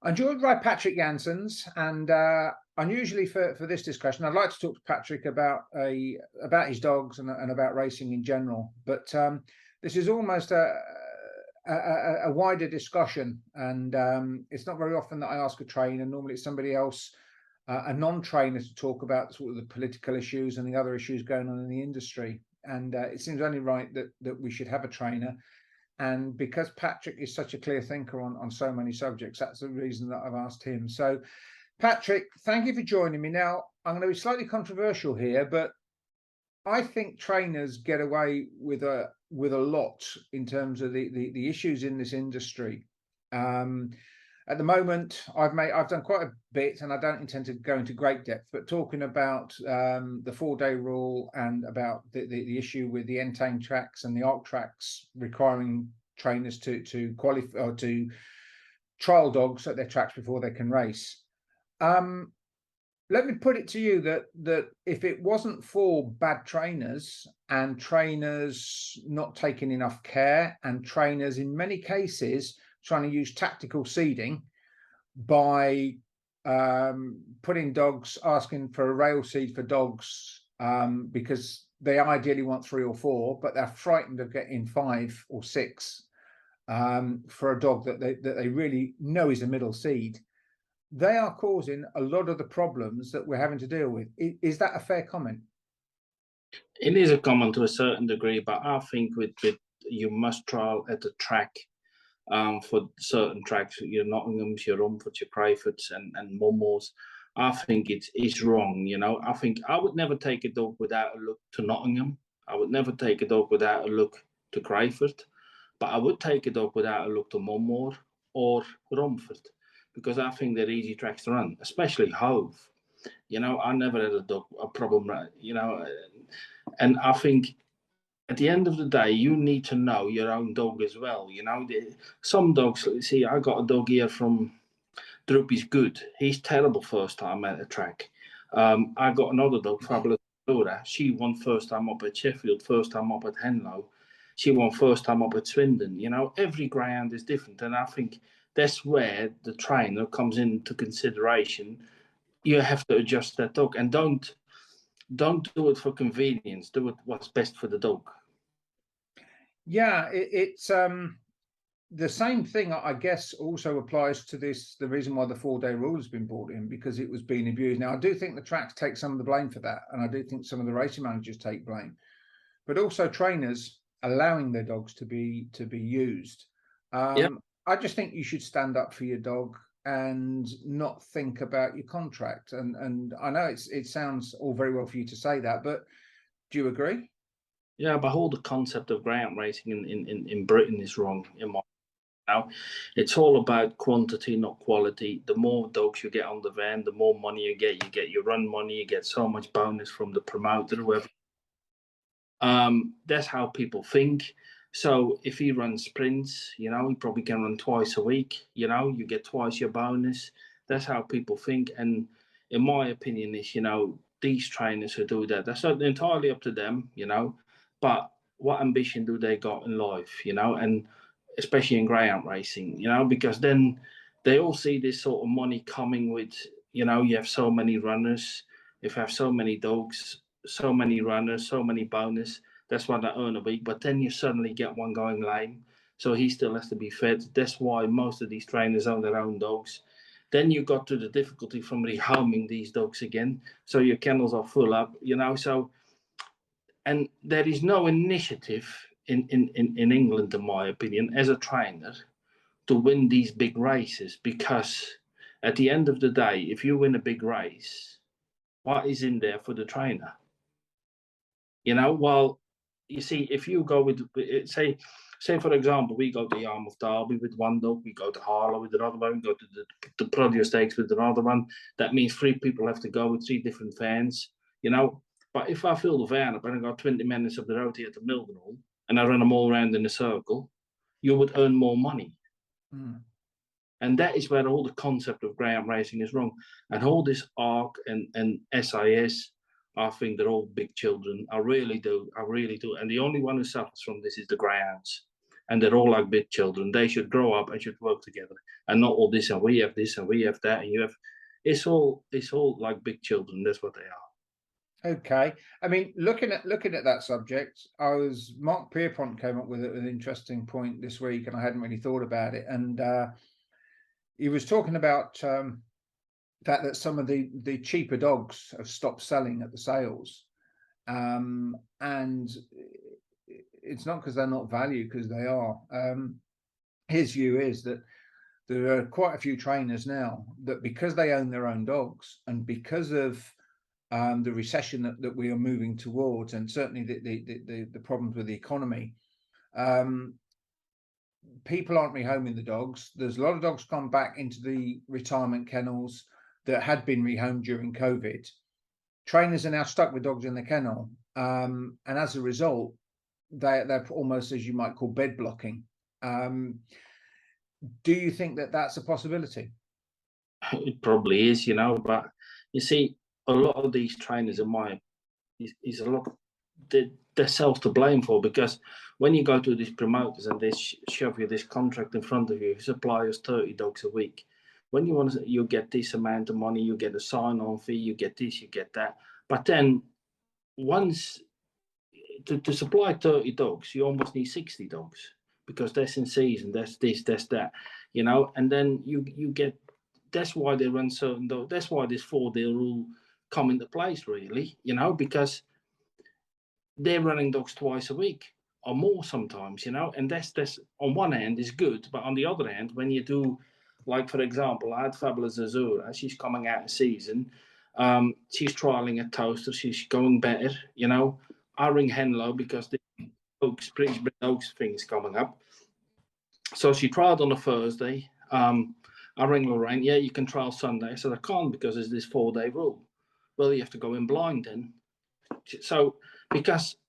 I'm joined by Patrick Janssens, and unusually for this discussion, I'd like to talk to Patrick about his dogs and about racing in general. But this is almost a wider discussion, and it's not very often that I ask a trainer. Normally, it's somebody else, a non-trainer, to talk about sort of the political issues and the other issues going on in the industry. And it seems only right that we should have a trainer. And because Patrick is such a clear thinker on so many subjects, that's the reason that I've asked him. So, Patrick, thank you for joining me. Now, I'm going to be slightly controversial here, but I think trainers get away with a lot in terms of the issues in this industry. At the moment, I've done quite a bit, and I don't intend to go into great depth, but talking about the 4-day rule and about the issue with the Entame tracks and the ARC tracks requiring trainers to qualify or to trial dogs at their tracks before they can race. Let me put it to you that if it wasn't for bad trainers and trainers not taking enough care, and trainers in many cases trying to use tactical seeding by putting dogs, asking for a rail seed for dogs because they ideally want 3 or 4, but they're frightened of getting 5 or 6 for a dog that they really know is a middle seed. They are causing a lot of the problems that we're having to deal with. Is that a fair comment? It is a comment to a certain degree, but I think with you must trial at the track. For certain tracks, your Nottinghams, your Romfords, your Crayfords, and Mummels, I think it's wrong. I think I would never take a dog without a look to Nottingham. I would never take a dog without a look to Crayford, but I would take a dog without a look to Mummel or Romford, because I think they're easy tracks to run, especially Hove. I never had a problem, and I think at the end of the day, you need to know your own dog as well. Some dogs, see, I got a dog here from Droopy's Good. He's terrible first time at a track. I got another dog, Fabulous Laura. She won first time up at Sheffield, first time up at Henlow. She won first time up at Swindon. Every greyhound is different. And I think that's where the trainer comes into consideration. You have to adjust that dog, and don't do it for convenience. Do it what's best for the dog. Yeah, it's the same thing, I guess, also applies to this. The reason why the 4-day rule has been brought in, because it was being abused. Now, I do think the tracks take some of the blame for that, and I do think some of the racing managers take blame, but also trainers allowing their dogs to be used. I just think you should stand up for your dog and not think about your contract. And I know it sounds all very well for you to say that, but do you agree? Yeah, but whole the concept of greyhound racing in Britain is wrong in my now. It's all about quantity, not quality. The more dogs you get on the van, the more money you get. You get your run money, you get so much bonus from the promoter, whoever. That's how people think. So if he runs sprints, he probably can run twice a week. You get twice your bonus. That's how people think. And in my opinion, is these trainers who do that, that's entirely up to them. But what ambition do they got in life? And especially in greyhound racing, because then they all see this sort of money coming with, you have so many runners, if you have so many dogs, so many runners, so many bonus, that's what I earn a week. But then you suddenly get one going lame, so he still has to be fed. That's why most of these trainers own their own dogs. Then you got to the difficulty from rehoming these dogs again, so your kennels are full up, so, and there is no initiative in England, in my opinion, as a trainer, to win these big races, because at the end of the day, if you win a big race, what is in there for the trainer? Well, you see, if you go with, say for example, we go to Yarmouth Derby with one dog, we go to Harlow with another one, we go to the Prodigal Stakes with another one. That means 3 people have to go with 3 different vans, But if I fill the van up and I got 20 minutes of the road here to Mildenhall and I run them all around in a circle, you would earn more money. And that is where all the concept of greyhound racing is wrong. And all this ARC and SIS, I think they're all big children. I really do. And the only one who suffers from this is the greyhounds. and they're all like big children. They should grow up and should work together, and not all this and we have this and we have that and you have. It's all like big children. That's what they are. Okay. I mean, looking at that subject, Mark Pierpont came up with an interesting point this week, and I hadn't really thought about it. And he was talking about that some of the cheaper dogs have stopped selling at the sales, and it's not because they're not valued, because they are. His view is that there are quite a few trainers now that, because they own their own dogs and because of the recession that we are moving towards, and certainly the problems with the economy, people aren't rehoming the dogs. There's a lot of dogs come back into the retirement kennels that had been rehomed during COVID. Trainers are now stuck with dogs in the kennel, and as a result, they're almost, as you might call, bed blocking. Do you think that that's a possibility? It probably is, but you see, a lot of these trainers is a lot they're self to blame for, because when you go to these promoters and they shove you this contract in front of you, you supply us 30 dogs a week. When you want to, you get this amount of money, you get a sign-on fee, you get this, you get that. But then once to supply 30 dogs, you almost need 60 dogs, because that's in season, that's this, that's that, and then you get. That's why they run certain dogs. That's why this 4-day rule come into place, really, because they're running dogs twice a week or more sometimes, and that's on one hand is good, but on the other hand, when you do, like, for example, I had Fabulous Azura, she's coming out of season, she's trialing a toaster, she's going better, I ring Henlo because the British Oaks thing is coming up. So she trialed on a Thursday. I ring Lorraine, yeah, you can trial Sunday. I said, I can't, because there's this 4-day rule. Well, you have to go in blind then. So,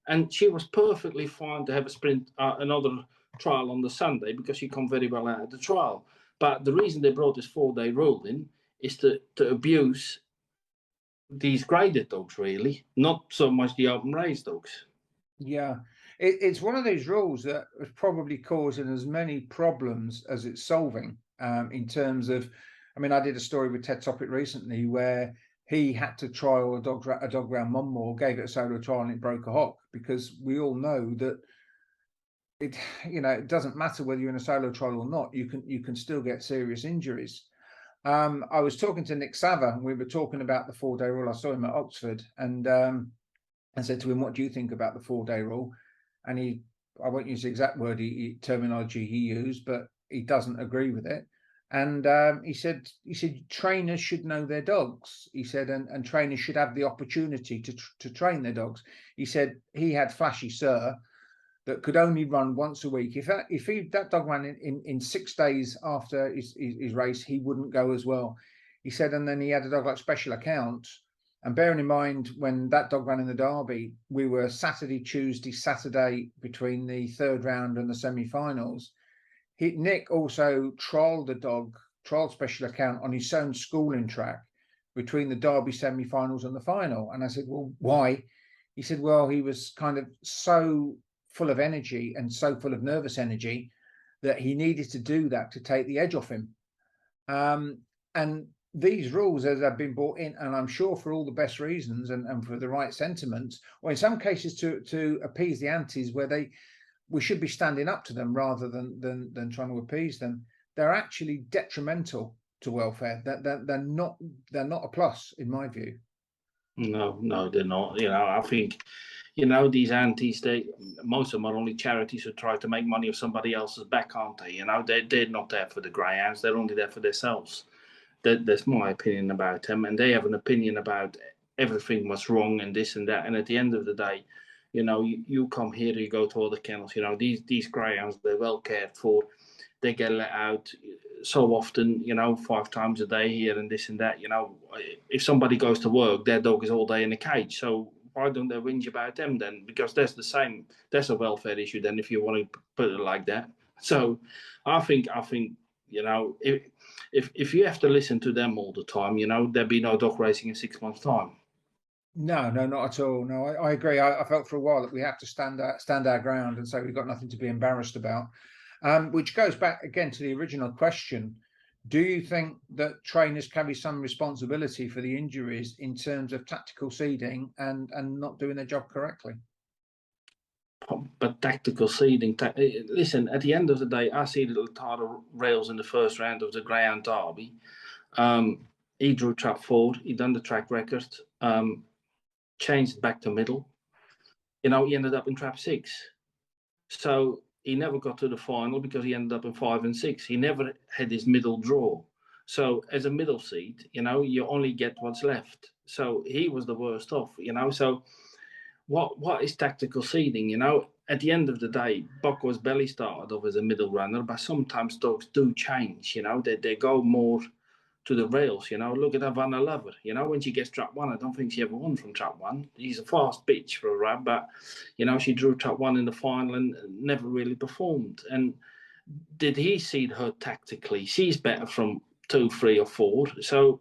and she was perfectly fine to have a sprint, another trial on the Sunday, because she come very well out of the trial. But the reason they brought this 4-day rule in is to abuse these graded dogs, really, not so much the open raised dogs. Yeah, it's one of those rules that is probably causing as many problems as it's solving, in terms of, I mean, I did a story with Ted Topic recently where he had to trial a dog round Monmore, gave it a solo trial, and it broke a hock, because we all know that it doesn't matter whether you're in a solo trial or not, you can still get serious injuries. I was talking to Nick Sava, and we were talking about the 4-day rule. I saw him at Oxford, and I said to him, what do you think about the 4-day rule? And I won't use the exact word terminology he used, but he doesn't agree with it. And he said trainers should know their dogs. He said, and trainers should have the opportunity to train their dogs. He said he had Flashy Sir that could only run once a week. If that dog ran in 6 days after his race, he wouldn't go as well. He said, and then he had a dog like Special Account. And bearing in mind, when that dog ran in the Derby, we were Saturday, Tuesday, Saturday between the 3rd round and the semi-finals. Nick also trialled Special Account on his own schooling track between the Derby semi-finals and the final. And I said, well, why? He said, well, he was kind of so full of energy and so full of nervous energy that he needed to do that to take the edge off him. And these rules, as have been brought in, and I'm sure for all the best reasons and for the right sentiments, or in some cases to appease the antis, where we should be standing up to them rather than trying to appease them, they're actually detrimental to welfare. They're not a plus, in my view. No, they're not. I think, these antis, most of them are only charities who try to make money off somebody else's back, aren't they? They're not there for the greyhounds. They're only there for themselves. That's my opinion about them, and they have an opinion about everything what's wrong and this and that. And at the end of the day, you come here, you go to other kennels. These greyhounds, they're well cared for. They get let out so often, 5 times a day here and this and that. If somebody goes to work, their dog is all day in a cage. So why don't they whinge about them then? Because that's the same. That's a welfare issue then, if you want to put it like that. So I think. If you have to listen to them all the time, there'll be no dog racing in 6 months' time. No, no, not at all. No, I agree. I felt for a while that we have to stand our ground and say we've got nothing to be embarrassed about. Which goes back again to the original question. Do you think that trainers carry some responsibility for the injuries in terms of tactical seeding and not doing their job correctly? But tactical seeding, listen, at the end of the day, I see little Tata Rails in the first round of the Greyhound Derby. He drew trap forward, he done the track record, changed back to middle. You know, he ended up in trap 6. So he never got to the final because he ended up in 5 and 6. He never had his middle draw. So as a middle seed, you know, you only get what's left. So he was the worst off, you know. So what is tactical seeding? You know, at the end of the day, Buck was belly started off as a middle runner, but sometimes dogs do change. You know, they go more to the rails. You know, look at Havana Lover. You know, when she gets trap 1, I don't think she ever won from trap 1. She's a fast bitch for a rab, but you know, she drew trap 1 in the final and never really performed. And did he seed her tactically? She's better from 2, 3, or 4. So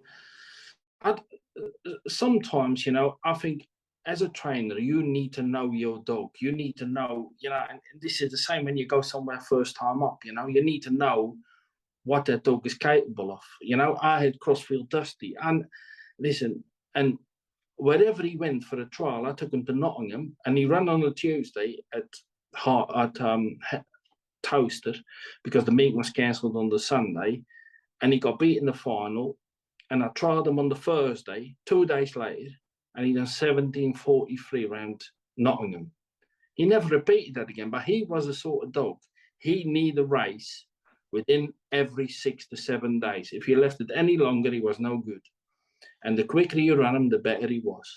I'd, sometimes, you know, I think as a trainer, you need to know your dog. You need to know, you know, and this is the same when you go somewhere first time up, you know, you need to know what that dog is capable of. You know, I had Crossfield Dusty, and listen, and wherever he went for a trial, I took him to Nottingham, and he ran on a Tuesday at Toaster because the meet was cancelled on the Sunday, and he got beat in the final. And I tried him on the Thursday, 2 days later, and he done 17:43 round Nottingham. He never repeated that again, but he was the sort of dog. He needed a race within every 6 to 7 days. If you left it any longer, he was no good. And the quicker you ran him, the better he was.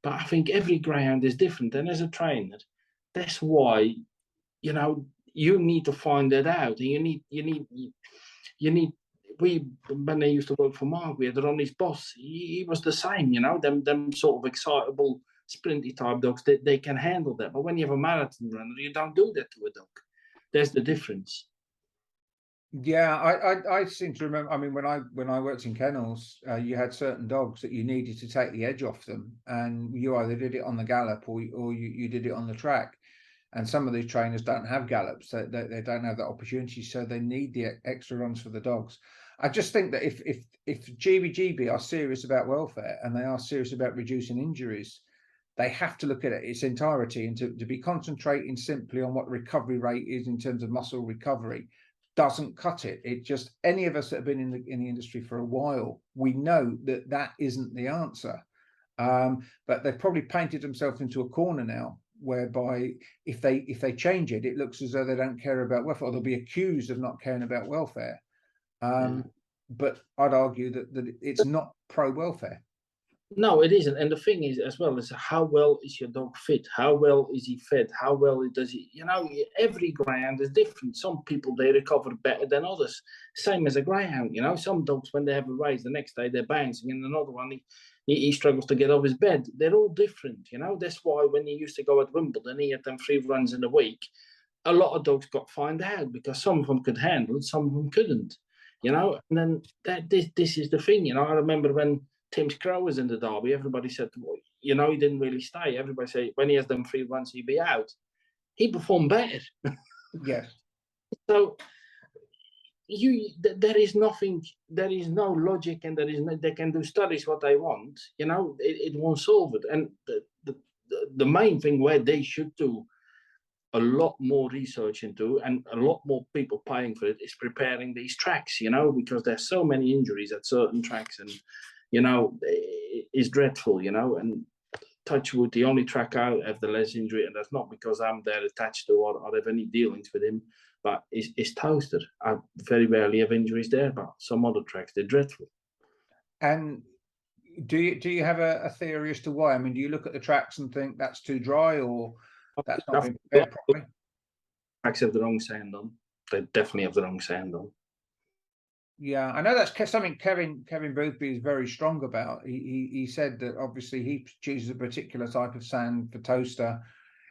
But I think every greyhound is different. And as a trainer, that's why, you know, you need to find that out. And you need we when they used to work for Mark, we had Ronnie's boss. He was the same, you know, them sort of excitable, sprinty type dogs. They can handle that. But when you have a marathon runner, you don't do that to a dog. There's the difference. Yeah, I seem to remember. I mean, when I worked in kennels, you had certain dogs that you needed to take the edge off them, and you either did it on the gallop or you did it on the track. And some of these trainers don't have gallops; they don't have that opportunity, so they need the extra runs for the dogs. I just think that if GBGB are serious about welfare and they are serious about reducing injuries, they have to look at it its entirety, and to be concentrating simply on what the recovery rate is in terms of muscle recovery doesn't cut it. It just, any of us that have been in the industry for a while, we know that that isn't the answer. But they've probably painted themselves into a corner now, whereby if they change it, it looks as though they don't care about welfare, or they'll be accused of not caring about welfare. Yeah. But I'd argue that it's not pro welfare. No, it isn't. And the thing is, as well, is how well is your dog fit? How well is he fed? How well does he? You know, every greyhound is different. Some people they recover better than others. Same as a greyhound. You know, some dogs when they have a race, the next day they're bouncing, and another one he struggles to get off his bed. They're all different. You know, that's why when he used to go at Wimbledon, he had them 3 runs in a week. A lot of dogs got found out because some of them could handle it, some of them couldn't. You know, and then this is the thing. You know, I remember when Tim Crow was in the derby, everybody said, well, you know, he didn't really stay. Everybody said when he has them 3 runs, he'd be out. He performed better. Yes. So there is nothing, there is no logic, and they can do studies what they want. You know, it won't solve it. And the main thing where they should do a lot more research into and a lot more people paying for it is preparing these tracks, you know, because there's so many injuries at certain tracks, and you know, it's dreadful, you know. And touch wood, the only track I have the less injury, and that's not because I'm there attached to or have any dealings with him, but it's Toaster. I very rarely have injuries there, but some other tracks they're dreadful. And do you have a theory as to why? I mean, do you look at the tracks and think that's too dry, or that's not being prepared properly? Tracks have the wrong sand on. They definitely have the wrong sand on. Yeah, I know that's something Kevin Boothby is very strong about. He said that obviously he chooses a particular type of sand for Toaster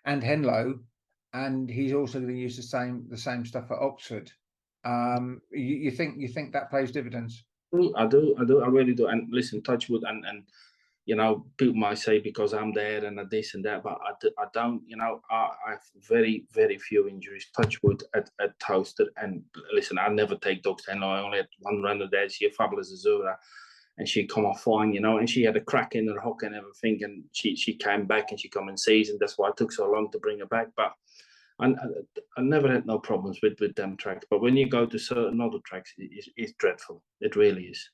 and Henlow, and he's also going to use the same stuff at Oxford. You think that pays dividends? I do, I really do. And listen, touch wood, and you know, people might say because I'm there and this and that, but I don't, you know, I have very, very few injuries, touch wood, at Toasted. And listen, I never take dogs to I only had one runner there. She a fabulous Azura, and she come off fine, you know, and she had a crack in her hook and everything, and she came back and she come in season. That's why it took so long to bring her back. But I never had no problems with them tracks. But when you go to certain other tracks, it's dreadful. It really is.